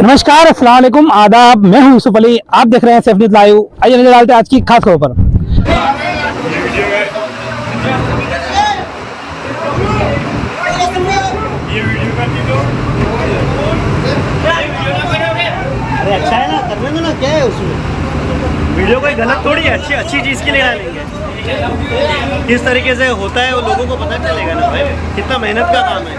नमस्कार, अस्सलाम वालेकुम, आदाब। मैं हूं यूसुफ अली, आप देख रहे हैं सेफ न्यूज़ लाइव। आइए नजर डालते हैं आज की खास खबरों पर। अरे अच्छा है ना, करने दो ना, क्या है उसमें। वीडियो कोई गलत थोड़ी है, अच्छी चीज़ के लिए डालेंगे। किस तरीके से होता है वो लोगों को पता चलेगा ना भाई, कितना मेहनत का काम है।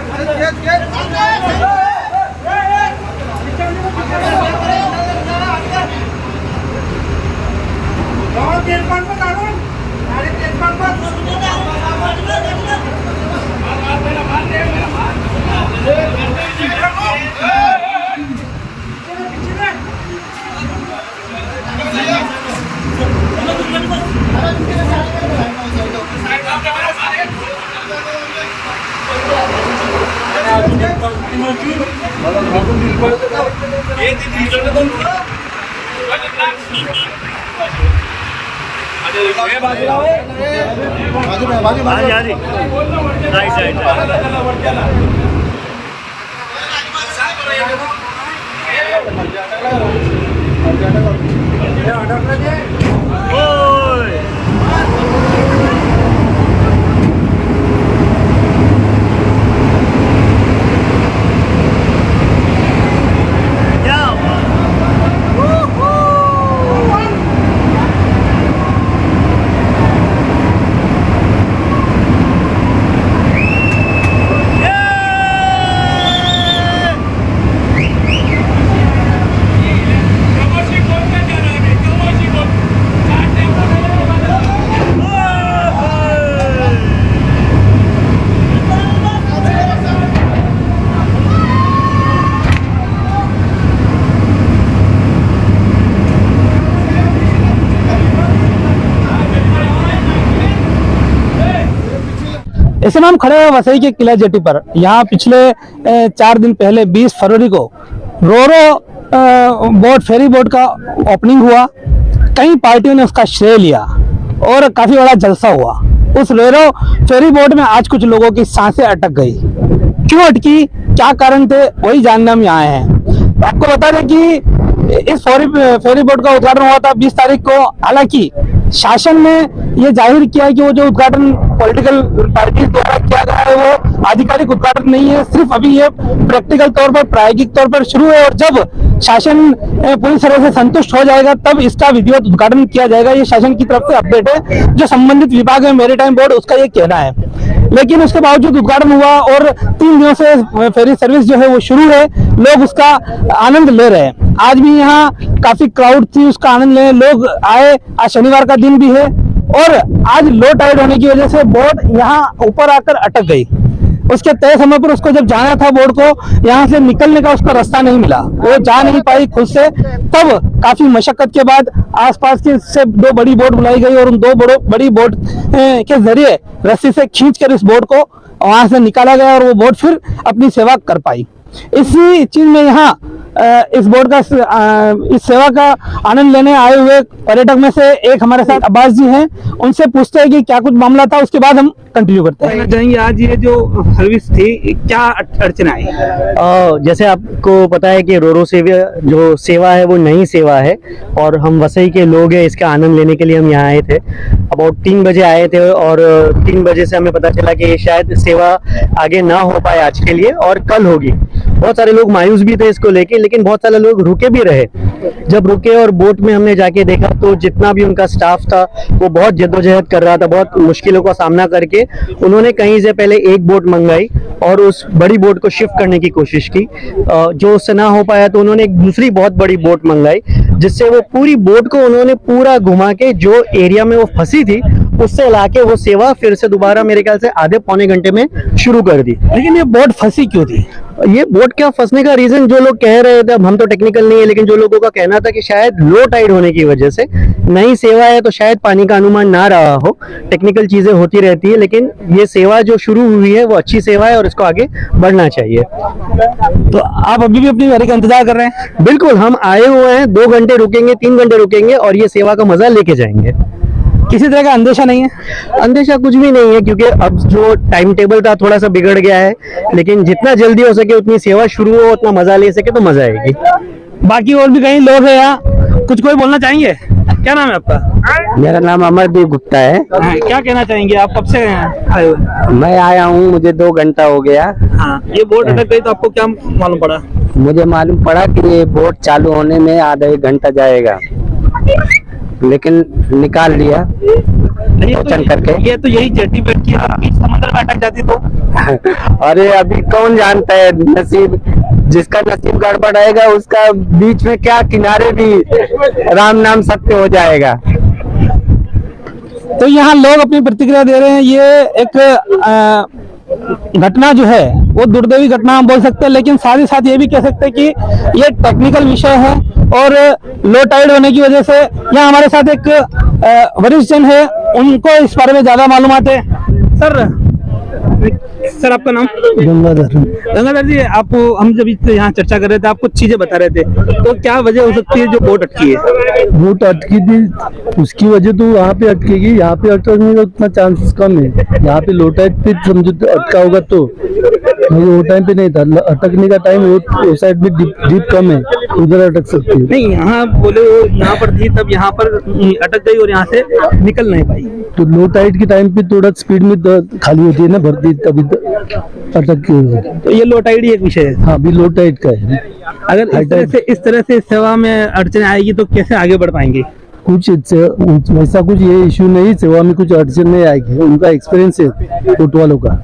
इस समय हम खड़े हैं वसई के किला जेटी पर। यहाँ पिछले 4 दिन पहले 20 फरवरी को रोरो बोट फेरी बोट का ओपनिंग हुआ। कई पार्टियों ने उसका श्रेय लिया और काफी बड़ा जलसा हुआ। उस रोरो फेरी बोट में आज कुछ लोगों की सांसें अटक गई। क्यों अटकी, क्या कारण थे, वही जानने हम यहाँ आए हैं। आपको बता दें कि इस फेरी बोट का उद्घाटन हुआ था 20 तारीख को। हालांकि शासन ने यह जाहिर किया कि वो जो उद्घाटन पॉलिटिकल पार्टी द्वारा किया गया है वो आधिकारिक उद्घाटन नहीं है, सिर्फ अभी ये प्रैक्टिकल तौर पर, प्रायोगिक तौर पर शुरू है और जब शासन पूरी तरह से संतुष्ट हो जाएगा तब इसका विधिवत उद्घाटन किया जाएगा। ये शासन की तरफ से अपडेट है, जो संबंधित विभाग है मैरीटाइम बोर्ड, उसका ये कहना है। लेकिन उसके बावजूद उद्घाटन हुआ और 3 दिनों से फेरी सर्विस जो है वो शुरू है। लोग उसका आनंद ले रहे हैं। आज भी यहाँ काफी क्राउड थी, उसका आनंद लेने लोग आए। आज शनिवार का दिन भी है और आज लो टाइड होने की वजह से बोट यहाँ ऊपर आकर अटक गई। उसके तय समय पर उसको जब जाना था बोट को, यहाँ से निकलने का उसका रास्ता नहीं मिला, वो जा नहीं पाई खुद से। तब काफी मशक्कत के बाद आसपास की से 2 बड़ी बोट बुलाई गई और उन 2 बड़ी बोट के जरिए रस्सी से खींचकर इस बोट को वहां से निकाला गया और वो बोट फिर अपनी सेवा कर पाई। इसी चीज में यहाँ इस बोट का इस सेवा का आनंद लेने आए हुए पर्यटक में से एक हमारे साथ अब्बास जी हैं। उनसे पूछते हैं कि क्या कुछ मामला था, उसके बाद हम कंटिन्यू करते हैं। जाएंगे आज ये जो सर्विस थी, क्या अड़चन आई? जैसे आपको पता है कि रोरो जो सेवा है वो नई सेवा है और हम वसई के लोग हैं, इसका आनंद लेने के लिए हम यहाँ आए थे। अबाउट 3 बजे आए थे और 3 बजे से हमें पता चला कि शायद सेवा आगे ना हो पाए आज के लिए और कल होगी। बहुत सारे लोग मायूस भी थे इसको लेके, लेकिन बहुत सारे लोग रुके भी रहे। जब रुके और बोट में हमने जाके देखा तो जितना भी उनका स्टाफ था वो बहुत जद्दोजहद कर रहा था। बहुत मुश्किलों का सामना करके उन्होंने कहीं से पहले एक बोट मंगाई और उस बड़ी बोट को शिफ्ट करने की कोशिश की। जो उससे ना हो पाया तो उन्होंने एक दूसरी बहुत बड़ी बोट मंगाई, जिससे वो पूरी बोट को उन्होंने पूरा घुमा के जो एरिया में वो फंसी थी उससे लाके वो सेवा फिर से दोबारा मेरे ख्याल से आधे पौने घंटे में शुरू कर दी। लेकिन ये बोट फंसी क्यों थी? ये बोट क्या फंसने का रीजन जो लोग कह रहे थे, अब हम तो टेक्निकल नहीं है, लेकिन जो लोगों का कहना था कि शायद लो टाइड होने की वजह से, नई सेवा है तो शायद पानी का अनुमान ना रहा हो। टेक्निकल चीजें होती रहती है, लेकिन ये सेवा जो शुरू हुई है वो अच्छी सेवा है और इसको आगे बढ़ना चाहिए। तो आप अभी भी अपनी बारी का इंतजार कर रहे हैं? बिल्कुल, हम आए हुए हैं, 2 घंटे रुकेंगे, 3 घंटे रुकेंगे और ये सेवा का मजा लेके जाएंगे। किसी तरह का अंदेशा नहीं है? अंदेशा कुछ भी नहीं है, क्योंकि अब जो टाइम टेबल था थोड़ा सा बिगड़ गया है, लेकिन जितना जल्दी हो सके उतनी सेवा शुरू हो, उतना मजा ले सके तो मजा आएगी। बाकी और भी कई लोग हैं यहाँ, कुछ कोई बोलना चाहेंगे? क्या नाम है आपका? मेरा नाम अमरदीप गुप्ता है। क्या कहना चाहेंगे आप? कब से आए हुए? मैं आया हूँ, मुझे 2 घंटा हो गया। हाँ, ये बोट अटक गई तो आपको क्या मालूम पड़ा? मुझे मालूम पड़ा कि ये बोट चालू होने में आधा 1 घंटा जाएगा, लेकिन निकाल लिया टोचन करके। ये तो यही जेटी पे की बीच समंदर में अटक जाती तो अरे अभी कौन जानता है, नसीब जिसका नसीब गड़बड़ आएगा उसका बीच में क्या, किनारे भी राम नाम सत्य हो जाएगा। तो यहाँ लोग अपनी प्रतिक्रिया दे रहे हैं। ये एक घटना जो है वो दुर्दैवी घटना हम बोल सकते हैं, लेकिन साथ ही साथ ये भी कह सकते हैं कि ये टेक्निकल विषय है और लो टाइड होने की वजह से यहाँ हमारे साथ एक वरिष्ठ जन है, उनको इस बारे में ज्यादा मालूमात है। सर आपका नाम? गंगाधर जी, आप हम जब यहाँ चर्चा कर रहे थे आप कुछ चीजें बता रहे थे, तो क्या वजह हो सकती है जो बोट अटकी है? बोट अटकी थी, उसकी वजह तो वहाँ पे अटकेगी, यहाँ पे अटकने का उतना चांस कम है। यहाँ पे लो टाइड पे समझो अटका होगा तो वो टाइम पे नहीं था, अटकने का टाइम वो साइड में डीप कम है, उधर अटक सकती है। नहीं, यहाँ बोले वो यहाँ पर थी तब यहाँ पर अटक गई और यहाँ से निकल नहीं पाई। तो लो टाइड के टाइम पे थोड़ा स्पीड में खाली होती है ना, भरती, तभी अटक के। तो ये लो टाइड ही एक विषय है। हाँ, अभी लो टाइड का है। अगर इस तरह से सेवा में अड़चन आएगी तो कैसे आगे बढ़ पाएंगे? कुछ वैसा कुछ ये इश्यू नहीं, सेवा में कुछ अड़चन नहीं आएगी, उनका एक्सपीरियंस है बोट वालों का।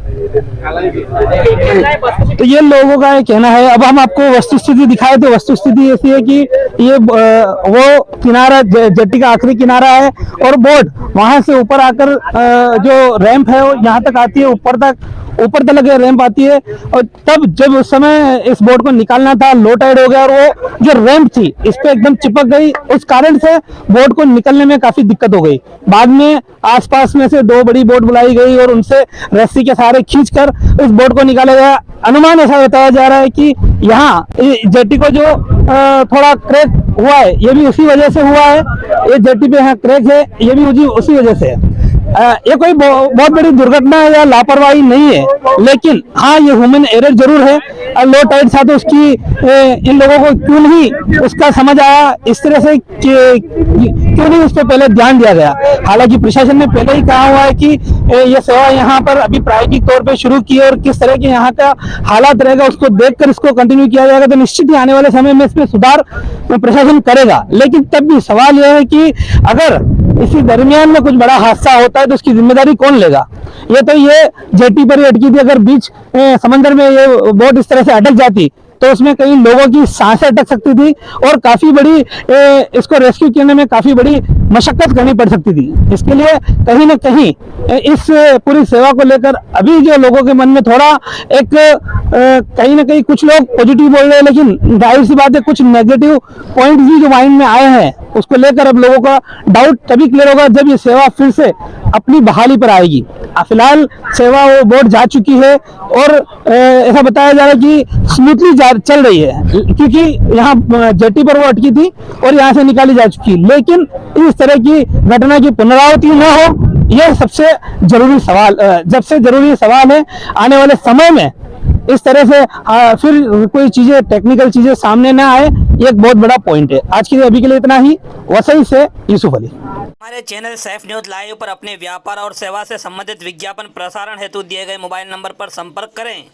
तो ये लोगों का ये कहना है। अब हम आपको वस्तुस्थिति दिखाए तो वस्तुस्थिति ऐसी है कि ये वो किनारा जेट्टी का आखिरी किनारा है और बोट वहां से ऊपर आकर जो रैंप है वो यहाँ तक आती है, ऊपर तक रैंप आती है। और तब जब उस समय इस बोट को निकालना था, लो टाइड हो गया और वो जो रैंप थी इस पे एकदम चिपक गई, उस कारण से बोट को निकलने में काफी दिक्कत हो गई। बाद में आसपास में से 2 बड़ी बोट बुलाई गई और उनसे रस्सी के सहारे खींचकर उस बोट को निकाला गया। अनुमान ऐसा बताया जा रहा है कि यहाँ जेट्टी को जो थोड़ा क्रैक हुआ है ये भी उसी वजह से हुआ है। ये जेट्टी पे यहाँ क्रैक है, ये भी उसी वजह से है। ये कोई बहुत बड़ी दुर्घटना या लापरवाही नहीं है, लेकिन हाँ ये ह्यूमन एरर जरूर है। लो टाइड था तो उसकी इन लोगों को क्यों नहीं उसका समझ आया, इस तरह से क्यों नहीं उस पर पहले ध्यान दिया गया। हालांकि प्रशासन ने पहले ही कहा हुआ है कि ये सेवा यहाँ पर अभी प्रायोगिक तौर पे शुरू की है और किस तरह के यहाँ का हालात रहेगा उसको देखकर इसको कंटिन्यू किया जाएगा, तो निश्चित ही आने वाले समय में इसमें सुधार प्रशासन करेगा। लेकिन तब भी सवाल यह है कि अगर इसी दरमियान में कुछ बड़ा हादसा होता है तो उसकी जिम्मेदारी कौन लेगा? ये जेटी पर ही अटकी थी, अगर बीच समंदर में ये बोट इस तरह से अटक जाती तो उसमें कई लोगों की सांसें अटक सकती थी और काफी बड़ी इसको रेस्क्यू करने में काफी बड़ी मशक्कत करनी पड़ सकती थी। इसके लिए कहीं ना कहीं इस पूरी सेवा को लेकर अभी जो लोगों के मन में थोड़ा एक कहीं ना कहीं कुछ लोग पॉजिटिव बोल रहे हैं, लेकिन जाहिर सी बात है कुछ नेगेटिव पॉइंट भी जो माइंड में आए हैं उसको लेकर अब लोगों का डाउट तभी क्लियर होगा जब ये सेवा फिर से अपनी बहाली पर आएगी। फिलहाल सेवा वो बोट जा चुकी है और ऐसा बताया जा रहा है कि स्मूथली चल रही है, क्योंकि यहाँ जेटी पर वो अटकी थी और यहाँ से निकाली जा चुकी। लेकिन इस तरह की घटना की पुनरावृत्ति न हो, यह सबसे जरूरी सवाल है। आने वाले समय में इस तरह से फिर कोई चीजें टेक्निकल चीजें सामने ना आए, ये एक बहुत बड़ा पॉइंट है। आज के लिए अभी के लिए इतना ही। वसई से यूसुफ अली। हमारे चैनल सैफ न्यूज लाइव पर अपने व्यापार और सेवा से संबंधित विज्ञापन प्रसारण हेतु दिए गए मोबाइल नंबर पर संपर्क करें।